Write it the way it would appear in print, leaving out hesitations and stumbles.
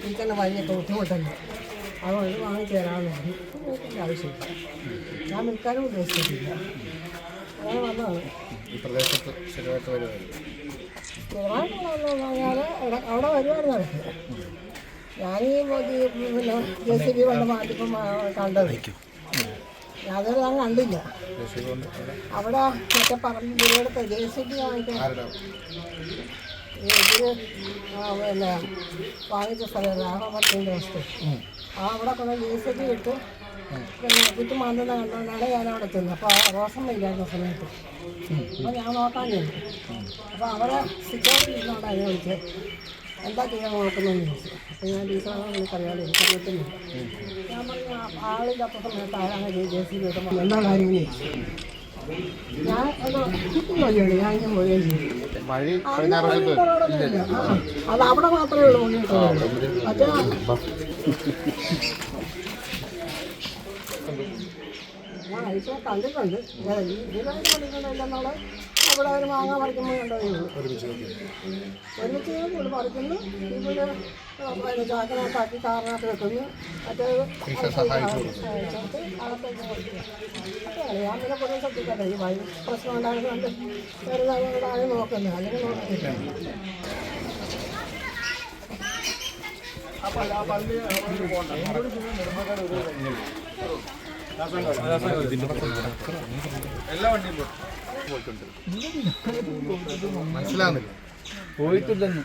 എനിക്കെന്നെ വഴിയൊക്കെ ബുദ്ധിമുട്ടല്ല, അതുകൊണ്ട് വാങ്ങിച്ചു തരാമെന്ന് ആവശ്യമില്ല. ഞാൻ വിൽക്കാനും ഉദ്ദേശിച്ചിട്ടില്ല, അങ്ങനെ വന്നതാണ്. സ്ഥിരമായിട്ടുള്ള പറഞ്ഞാൽ അവിടെ വരുമായിരുന്നു നടക്കുക. ഞാനീ പിന്നെ JCB കൊണ്ട് മാറ്റിപ്പം കണ്ടത് യാതൊരു ഞാൻ കണ്ടില്ല. അവിടെ മറ്റേ പറമ്പിൽ ഇവിടുത്തെ JCB വാങ്ങിക്കാൻ ഇതിന് പിന്നെ വാങ്ങിച്ച സ്ഥലം രാഘവർത്തിൻ്റെ വസ്തു അവിടെ കൊണ്ട് JCB ഇട്ട് പിന്നെ കുറ്റി മാന്തുന്ന കണ്ടുകൊണ്ടാണ് ഞാൻ അവിടെ ചെന്നത്. അപ്പോൾ റോസം ഇല്ലായിരുന്ന സമയത്ത് അപ്പോൾ ഞാൻ നോക്കാനില്ല. അപ്പോൾ അവിടെ സിറ്റൗട്ടിൽ ഇരുന്നോണ്ട് അതിനെ വിളിച്ച് എന്താ ചെയ്യാൻ നോക്കുന്നതെന്ന് ചോദിച്ചു. അപ്പോൾ ഞാൻ ടീച്ചറാണെന്ന് എനിക്കറിയാമല്ലോ, എനിക്കറിയത്തില്ല. ഞാൻ പറഞ്ഞു ആളില്ലാത്ത സമയത്ത് ആരാണ് JCB കിട്ടുമ്പോൾ എന്താ കാര്യം ചോദിച്ചു. ഞാൻ ചുറ്റും വഴിയുണ്ട്, ഞാൻ ഇങ്ങനെ പോവുകയും ചെയ്തു. അത് അവിടെ മാത്രമേ ഉള്ളൂ മുന്നിട്ട്. മറ്റേ ഞാൻ അയച്ചാൽ കണ്ടിട്ടുണ്ട്, ഇതിലായിട്ട് കണ്ടിട്ടുണ്ടെന്നുള്ള അവിടെ ഒരു മാങ്ങ പറിക്കുമ്പോൾ കണ്ടതേ ഉള്ളൂ. ഒരുമിച്ച് പറിക്കുന്നു, ഇവിടെ ചാക്കിനകത്താക്കി കാറിനകത്ത് വെക്കുന്നു, മറ്റേത് ചേർത്ത് അകത്തേക്ക് പറിക്കുക. ഞാൻ പിന്നെ പൊതുവെ ശ്രദ്ധിക്കട്ടെ, ഈ വഴി പ്രശ്നം ഉണ്ടാകുന്നുണ്ട് ചെറുതായി നോക്കുന്നത്, അല്ലെങ്കിൽ നോക്കില്ല. എല്ലാ വണ്ടിയും മനസ്സിലാകുന്നില്ല, പോയിട്ടില്ലെന്ന്